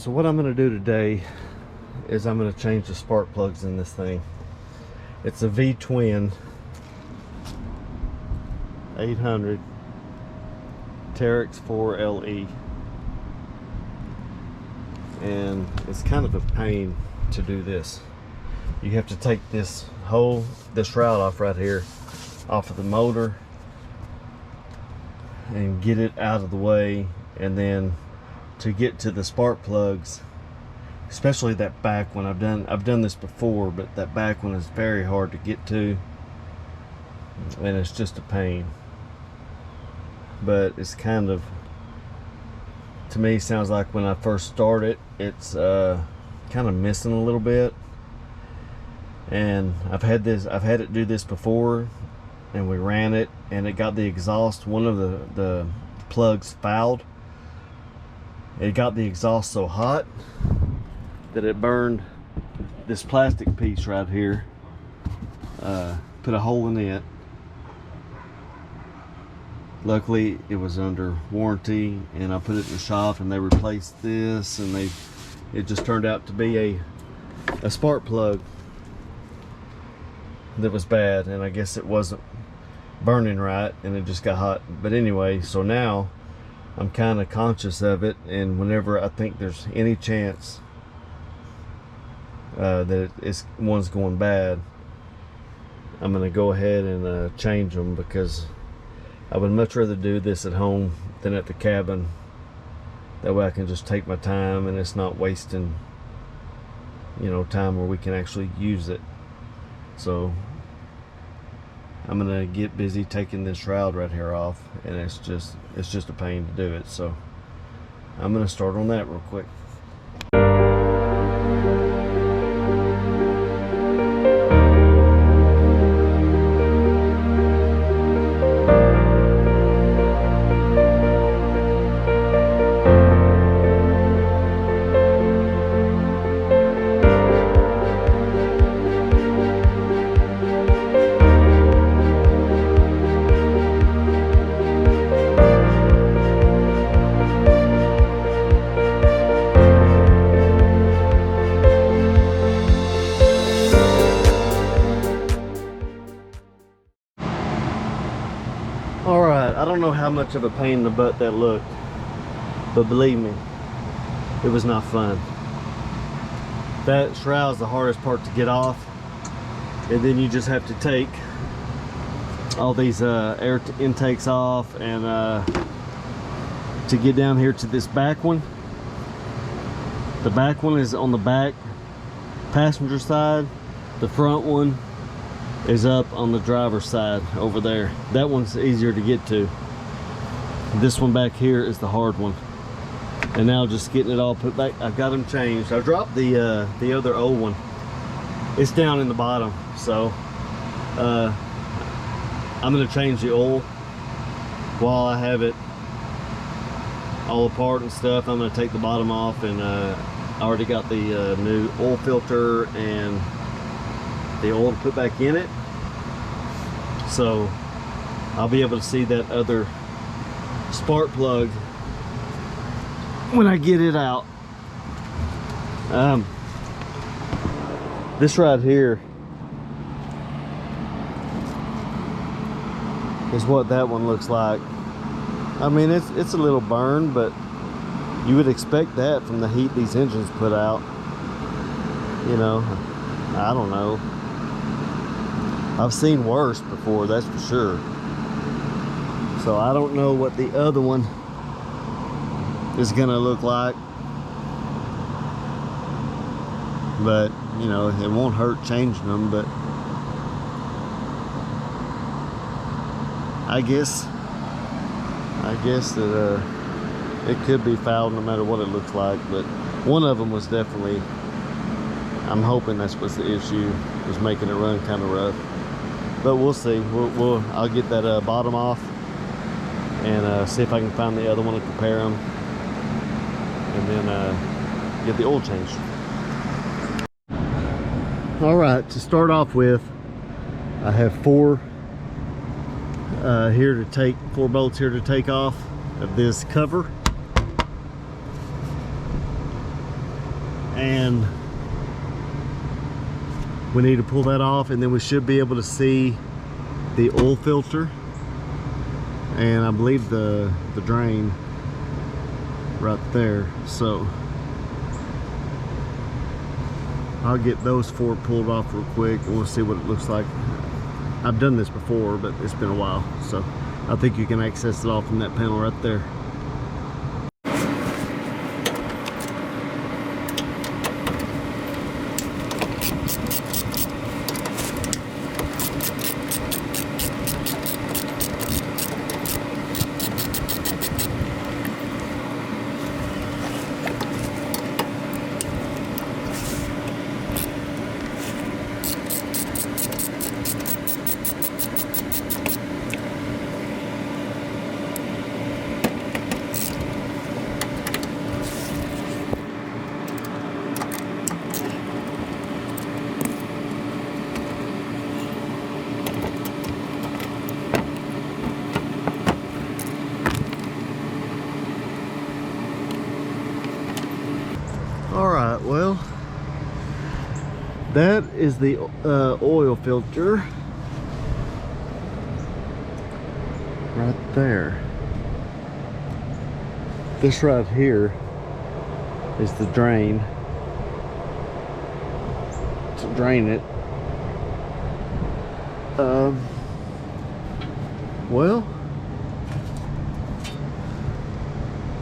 so what I'm going to do today is I'm going to change the spark plugs in this thing. It's a V-twin 800 Teryx 4LE, and it's kind of a pain to do this. You have to take this shroud off right here, off of the motor, and get it out of the way, and then to get to the spark plugs, especially that back one. I've done this before, but that back one is very hard to get to, and it's just a pain. But it's kind of, to me, sounds like when I first started, it's kind of missing a little bit. And I've had it do this before, and we ran it, and it got the exhaust, one of the plugs fouled. It got the exhaust so hot that it burned this plastic piece right here, put a hole in it. Luckily it was under warranty, and I put it in the shop and they replaced this, and it just turned out to be a spark plug that was bad, and I guess it wasn't burning right and it just got hot. But anyway, so now I'm kind of conscious of it, and whenever I think there's any chance that one's going bad, I'm gonna go ahead and change them, because I would much rather do this at home than at the cabin. That way I can just take my time, and it's not wasting, you know, time where we can actually use it. So I'm gonna get busy taking this shroud right here off, and it's just a pain to do it. So I'm gonna start on that real quick. Alright, I don't know how much of a pain in the butt that looked, but believe me, it was not fun. That shroud's the hardest part to get off, and then you just have to take all these air intakes off, and to get down here to this back one. The back one is on the back passenger side. The front one is up on the driver's side over there. That one's easier to get to. This one back here is the hard one. And now just getting it all put back. I've got them changed. I dropped the other old one. It's down in the bottom, so I'm gonna change the oil while I have it all apart and stuff. I'm gonna take the bottom off, and I already got the new oil filter and the oil to put back in it, so I'll be able to see that other spark plug when I get it out. This right here is what that one looks like. I mean, it's a little burned, but you would expect that from the heat these engines put out. You know, I don't know. I've seen worse before, that's for sure. So I don't know what the other one is gonna look like, but you know, it won't hurt changing them. But I guess that it could be fouled no matter what it looks like. But one of them was definitely, I'm hoping that's what's the issue, was making it run kind of rough. But we'll see. I'll get that bottom off and see if I can find the other one to compare them, and then get the oil changed. All right, to start off with, I have four bolts here to take off of this cover. and we need to pull that off, and then we should be able to see the oil filter and I believe the drain right there. So I'll get those four pulled off real quick and we'll see what it looks like. I've done this before, but it's been a while, so I think you can access it all from that panel right there. Alright, well, that is the oil filter right there. This right here is the drain to drain it. Well,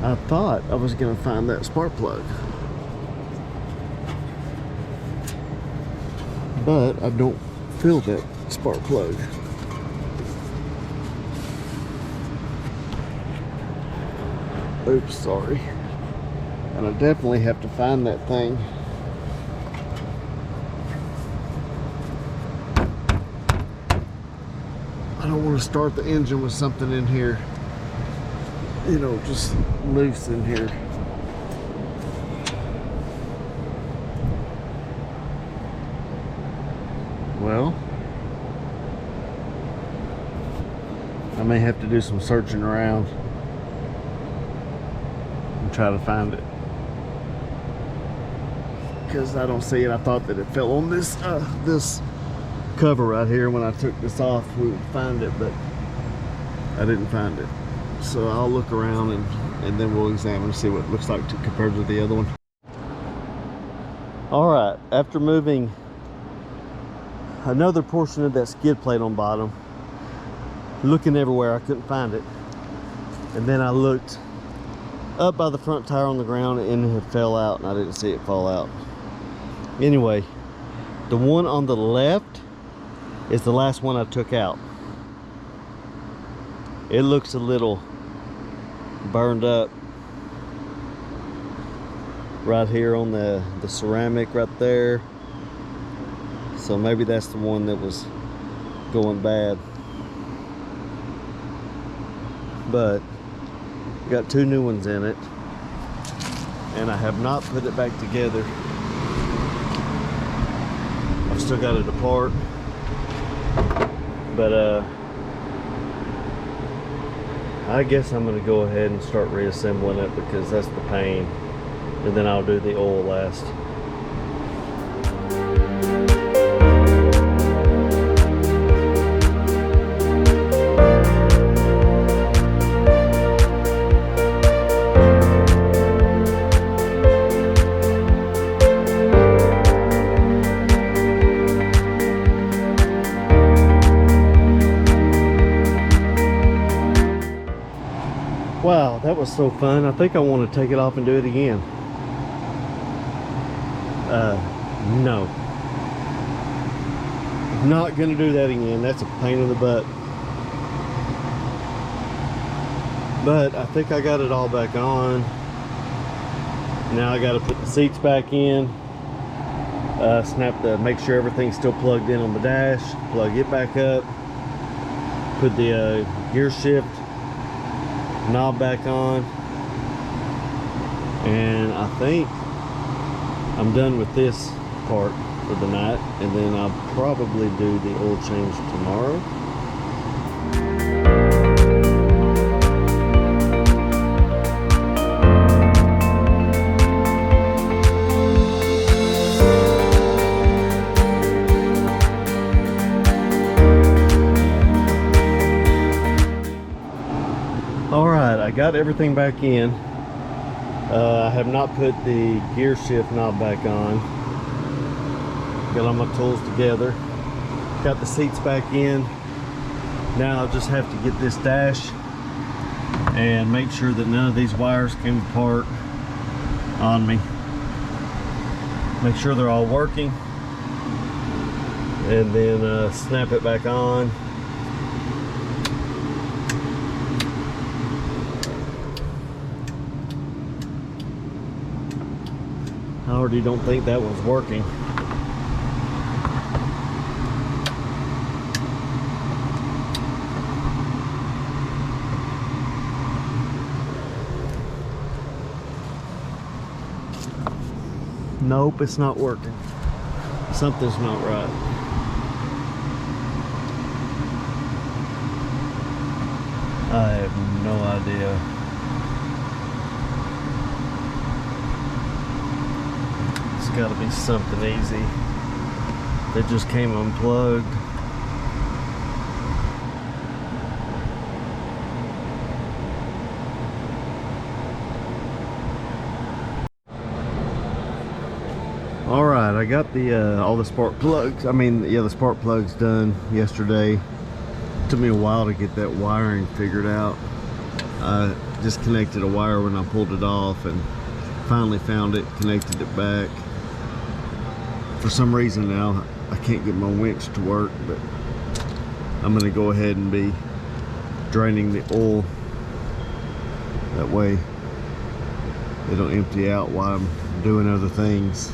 I thought I was gonna find that spark plug, but I don't feel that spark plug. Oops, sorry. And I definitely have to find that thing. I don't want to start the engine with something in here, you know, just loose in here. Well, I may have to do some searching around and try to find it, because I don't see it. I thought that it fell on this this cover right here. When I took this off, we would find it, but I didn't find it. So I'll look around and then we'll examine and see what it looks like compared to the other one. All right, after moving another portion of that skid plate on bottom, looking everywhere, I couldn't find it. And then I looked up by the front tire on the ground and it had fell out, and I didn't see it fall out. Anyway, the one on the left is the last one I took out. It looks a little burned up right here on the ceramic right there. So maybe that's the one that was going bad. But got two new ones in it, and I have not put it back together. I've still got it apart, but I guess I'm gonna go ahead and start reassembling it, because that's the pain, and then I'll do the oil last. Wow, that was so fun. I think I want to take it off and do it again. No. Not gonna do that again. That's a pain in the butt. But I think I got it all back on. Now I got to put the seats back in. Make sure everything's still plugged in on the dash. Plug it back up. Put the gear shift knob back on, and I think I'm done with this part for the night, and then I'll probably do the oil change tomorrow. got everything back in. I have not put the gear shift knob back on. Got all my tools together. Got the seats back in. Now I'll just have to get this dash and make sure that none of these wires came apart on me. Make sure they're all working, and then snap it back on. I already don't think that one's working. Nope, it's not working. Something's not right. I have no idea. It's got to be something easy that just came unplugged. All right, I got the all the spark plugs. The spark plugs done yesterday. Took me a while to get that wiring figured out. I disconnected a wire when I pulled it off and finally found it, connected it back. For some reason now I can't get my winch to work, but I'm gonna go ahead and be draining the oil. That way it'll empty out while I'm doing other things.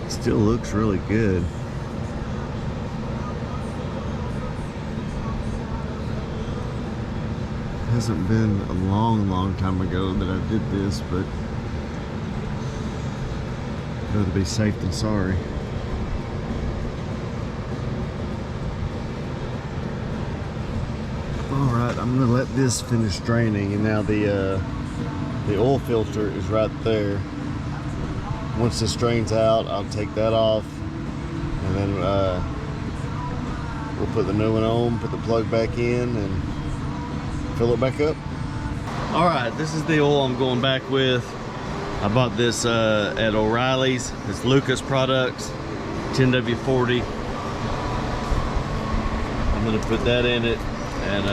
Still looks really good. Hasn't been a long time ago that I did this, but I'd rather be safe than sorry. Alright, I'm gonna let this finish draining, and now the oil filter is right there. Once this drains out, I'll take that off, and then we'll put the new one on, put the plug back in, and fill it back up. All right, this is the oil I'm going back with. I bought this at O'Reilly's. It's Lucas Products, 10W40. I'm gonna put that in it, and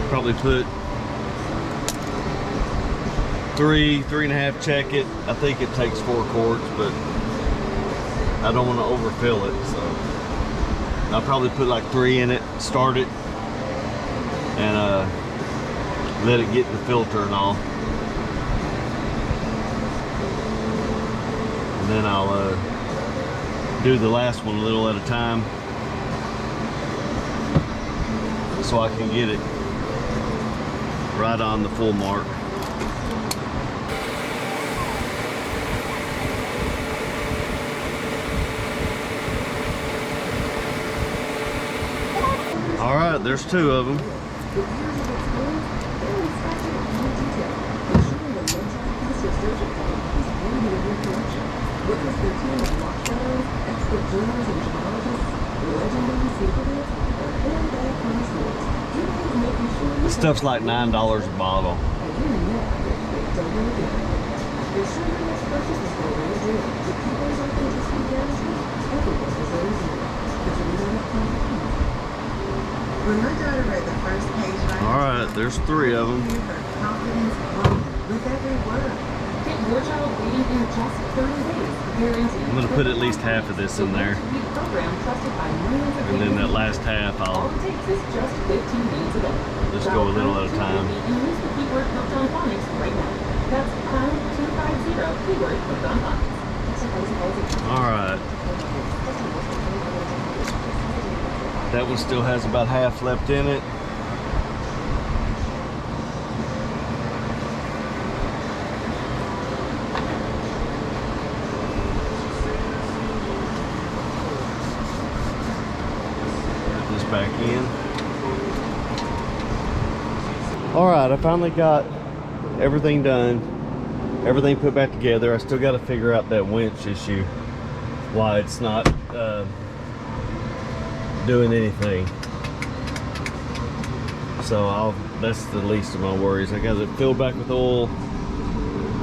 probably put 3.5 check it. I think it takes 4 quarts, but I don't want to overfill it, so I'll probably put like 3 in it, start it, and let it get the filter and all, and then I'll do the last one a little at a time so I can get it right on the full mark. All right, there's 2 of them. This stuff's like $9 a bottle. When my daughter read the first page, all right, there's 3 of them. with every word. Get your child reading in just 30 days. I'm gonna put at least half of this in there, and then that last half I'll just go a little at a time. Use the keyword Proton Phonics right now. That's pound 250 keyword Proton Phonics. All right. That one still has about half left in it. Put this back in. All right, I finally got everything done, everything put back together. I still got to figure out that winch issue, why it's not doing anything. So that's the least of my worries. I got it filled back with oil,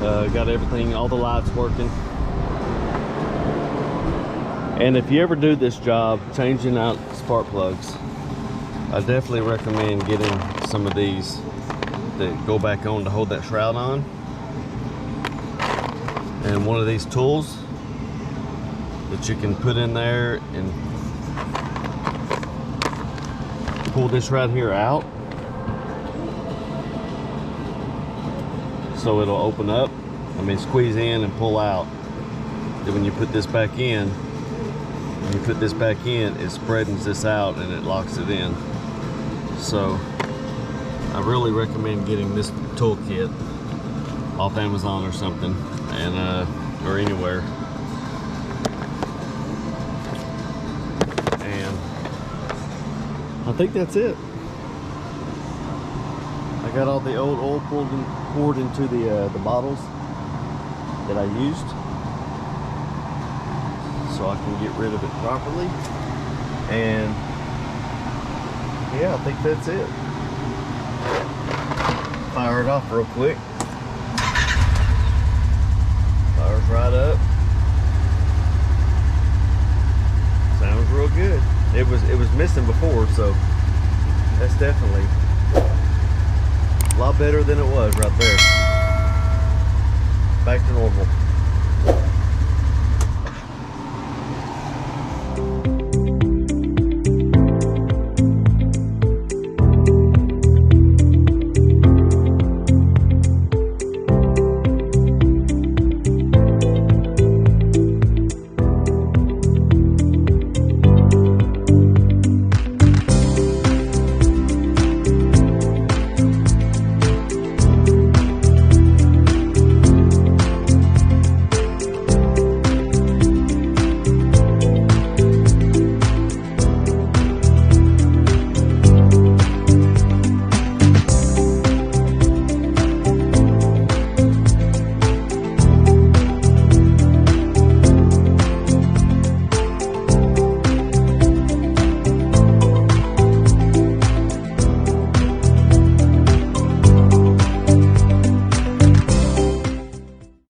got everything, all the lights working. And if you ever do this job, changing out spark plugs, I definitely recommend getting some of these that go back on to hold that shroud on. And one of these tools that you can put in there and pull this right here out, so it'll open up, squeeze in and pull out. Then when you put this back in, it spreads this out and it locks it in. So I really recommend getting this toolkit off Amazon or something, and or anywhere. And I think that's it. I got all the old oil poured into the bottles that I used, so I can get rid of it properly. And yeah, I think that's it. Fire it off real quick. Fires right up. Sounds real good. It was missing before, so that's definitely a lot better than it was right there. Back to normal.